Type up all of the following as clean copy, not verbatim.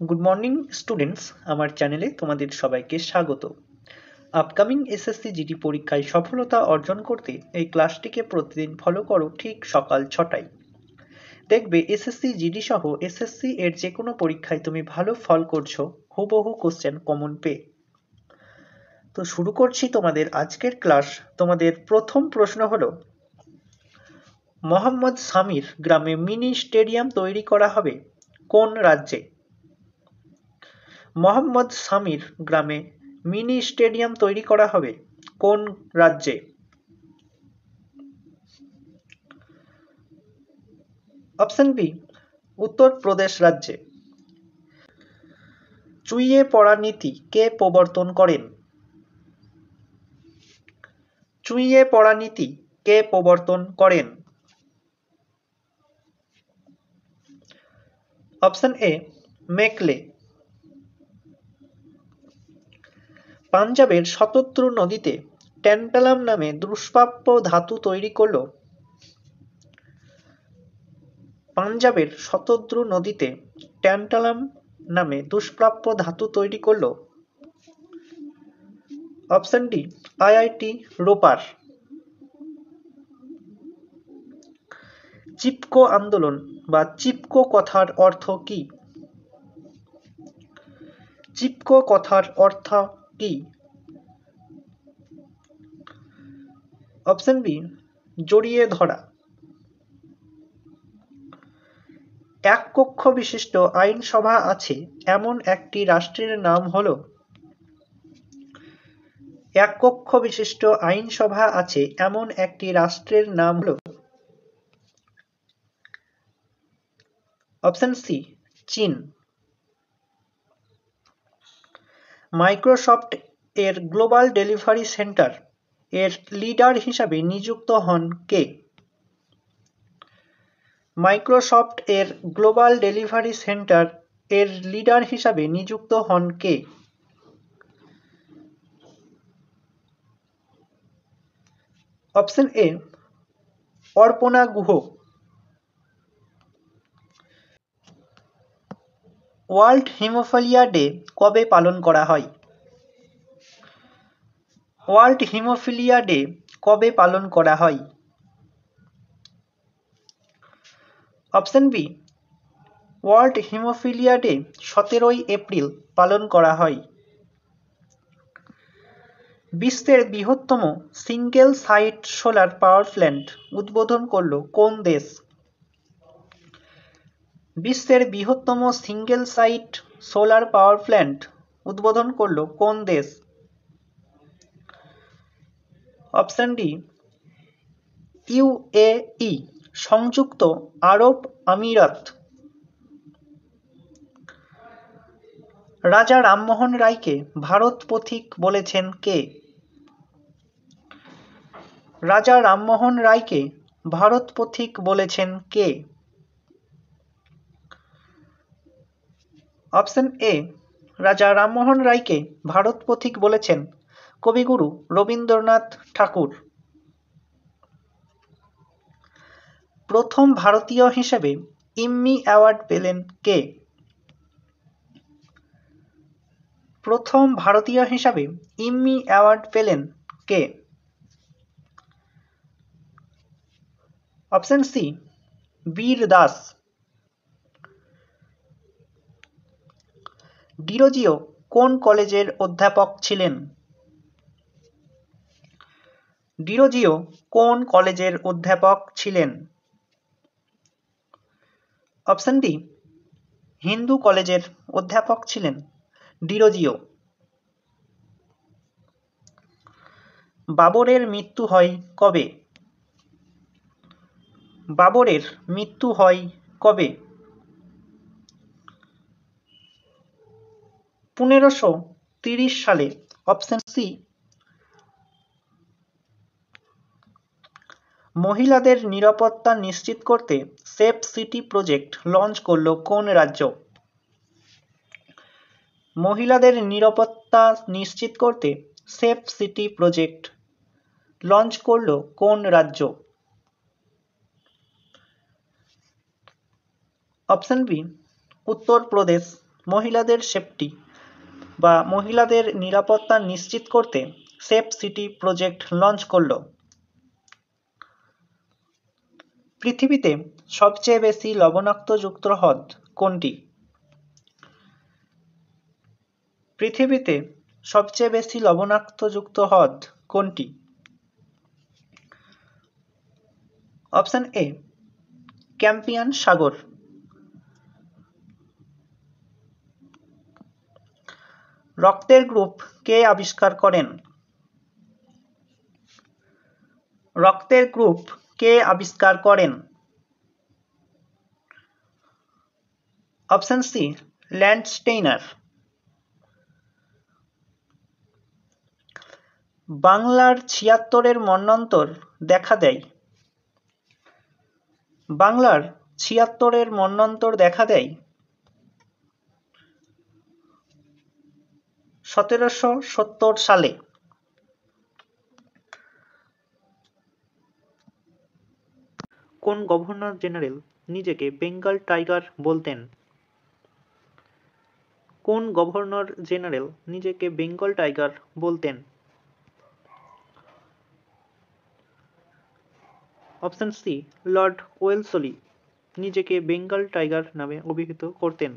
Good morning students, আমার চ্যানেলে তোমাদের সবাইকে স্বাগত। আপকামিং এসএসসি জিডি পরীক্ষায় সফলতা অর্জন করতে এই ক্লাসটিকে প্রতিদিন ফলো করো ঠিক সকাল 6টায়। দেখবে এসএসসি জিডি সহ এসএসসি এর যে কোনো পরীক্ষায় তুমি ভালো ফল করছো হুবহু কোশ্চেন কমন পেয়ে। তো শুরু করছি তোমাদের আজকের ক্লাস। তোমাদের প্রথম প্রশ্ন হলো, মোহাম্মদ সামির গ্রামে মিনি স্টেডিয়াম তৈরি করা হবে কোন রাজ্যে? মোহাম্মদ সামির গ্রামে মিনি স্টেডিয়াম তৈরি করা হবে কোন রাজ্যে? অপশন বি, উত্তরপ্রদেশ রাজ্যে। চুইয়ে পড়া নীতি কে প্রবর্তন করেন? চুইয়ে পড়া নীতি কে প্রবর্তন করেন? Option A, Macaulay. পাঞ্জাবের শতদ্রু নদীতে ট্যান্টালাম নামে দুষ্প্রাপ্য ধাতু তৈরি করল? পাঞ্জাবের শতদ্রু নদীতে ট্যান্টালাম নামে দুষ্প্রাপ্য ধাতু তৈরি করল? Option D, IIT Ropar. Chipko আন্দোলন বা চিপকো কথার অর্থ কি? চিপকো কথার অর্থ কি? অপশন বি, জড়িয়ে ধরা। এক কক্ষ বিশিষ্ট আইনসভা আছে এমন একটি রাষ্ট্রের নাম হল? এক কক্ষ বিশিষ্ট আইনসভা আছে এমন একটি রাষ্ট্রের নাম হল? অপশন সি, চীন। মাইক্রোসফট এর গ্লোবাল ডেলিভারি সেন্টার এর লিডার হিসাবে নিযুক্ত হন কে? মাইক্রোসফট এর গ্লোবাল ডেলিভারি সেন্টার এর লিডার হিসাবে নিযুক্ত হন কে? Option A, Arpana Guha. World haemophilia day কবে পালন করা হয়? ওয়ার্ল্ড হিমোফিলিয়া ডে কবে পালন করা হয়? Option B, world haemophilia day 17 April পালন করা হয়। বিশ্বের বৃহত্তম single site solar power plant উদ্বোধন করল কোন দেশ? বিশ্বের বৃহত্তম single site solar power plant উদ্বোধন করল কোন দেশ? অপশন ডি, ইউএই, সংযুক্ত আরব আমিরাত। রাজা রামমোহন রায়কে ভারত পথিক বলেছেন কে? রাজা রামমোহন রায়কে ভারত পথিক বলেছেন কে? অপশন এ, রাজা রামমোহন রায়কে ভারত পথিক বলেছেন কবিগুরু রবীন্দ্রনাথ ঠাকুর। প্রথম ভারতীয় হিসেবে ইম্মি অ্যাওয়ার্ড পেলেন কে? প্রথম ভারতীয় হিসাবে ইম্মি অ্যাওয়ার্ড পেলেন কে? অপশন সি, বীর দাস। ডিরোজিও কোন কলেজের অধ্যাপক ছিলেন? ডিরোজিও কোন কলেজের অধ্যাপক ছিলেন? অপশন ডি, হিন্দু কলেজের অধ্যাপক ছিলেন ডিরোজিও। বাবরের মৃত্যু হয় কবে? বাবরের মৃত্যু হয় কবে? 1530 সালে। Option C. মহিলাদের নিরাপত্তা নিশ্চিত করতে সেফ সিটি প্রজেক্ট লঞ্চ করল কোন রাজ্য? মহিলাদের নিরাপত্তা নিশ্চিত করতে সেফ সিটি প্রজেক্ট লঞ্চ করল কোন রাজ্য? অপশন বি, উত্তরপ্রদেশ মহিলাদের সেফটি বা মহিলাদের নিরাপত্তা নিশ্চিত করতে সেফ সিটি প্রজেক্ট লঞ্চ করল? পৃথিবীতে সবচেয়ে বেশি লবণাক্তযুক্ত হ্রদ কোনটি? পৃথিবীতে সবচেয়ে বেশি লবণাক্তযুক্ত হ্রদ কোনটি? অপশন এ, ক্যাম্পিয়ান সাগর। রক্তের গ্রুপ কে আবিষ্কার করেন? রক্তের গ্রুপ কে আবিষ্কার করেন? Option C, Landsteiner. বাংলার ৭৬-এর মন্বন্তর দেখা দেয়? বাংলার ৭৬-এর মন্বন্তর দেখা দেয় ১৭৭০ সালে। কোন গভর্নর জেনারেল নিজেকে বেঙ্গল টাইগার বলতেন? কোন গভর্নর জেনারেল নিজেকে বেঙ্গল টাইগার বলতেন? অপশন সি, লর্ড ওয়েলসলি নিজেকে বেঙ্গল টাইগার নামে অভিহিত করতেন।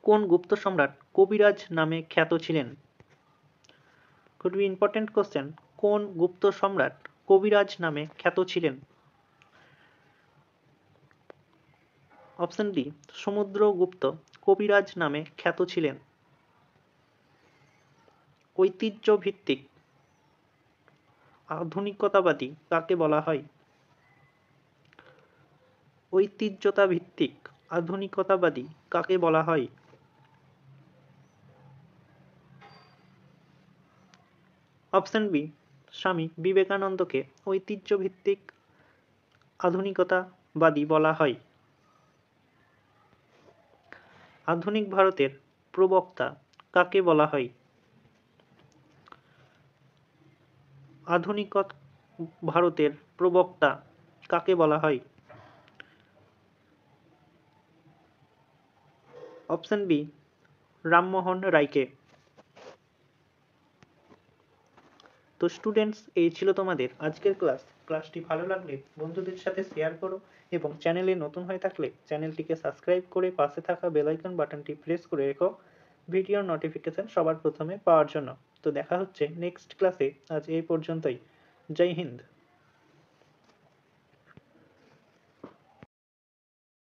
কোন গুপ্ত সম্রাট কবিরাজ নামে খ্যাত ছিলেন? could be important question. কোন গুপ্ত সম্রাট কবিরাজ নামে খ্যাত ছিলেন? অপশন ডি, সমুদ্রগুপ্ত কবিরাজ নামে খ্যাত ছিলেন। ঐতিহ্য ভিত্তিক আধুনিকতাবাদী কাকে বলা হয়? ঐতিহ্যতা ভিত্তিক আধুনিকতাবাদী কাকে বলা হয়? অপশন বি, স্বামী বিবেকানন্দকে ঐতিহ্য ভিত্তিক আধুনিকতাবাদী বলা হয়। আধুনিক ভারতের প্রবক্তা কাকে বলা হয়? আধুনিক ভারতের প্রবক্তা কাকে বলা হয়? অপশন বি, রামমোহন রায়কে। তো স্টুডেন্টস, এই ছিল তোমাদের আজকের ক্লাসটি ভালো লাগলে বন্ধুদের সাথে শেয়ার করো এবং চ্যানেলে নতুন হয়ে থাকলে চ্যানেলটিকে সাবস্ক্রাইব করে পাশে থাকা বেল আইকন বাটনটি প্রেস করে রেখো ভিডিওর নোটিফিকেশন সবার প্রথমে পাওয়ার জন্য। তো দেখা হচ্ছে নেক্সট ক্লাসে। আজ এই পর্যন্তই। জয় হিন্দ।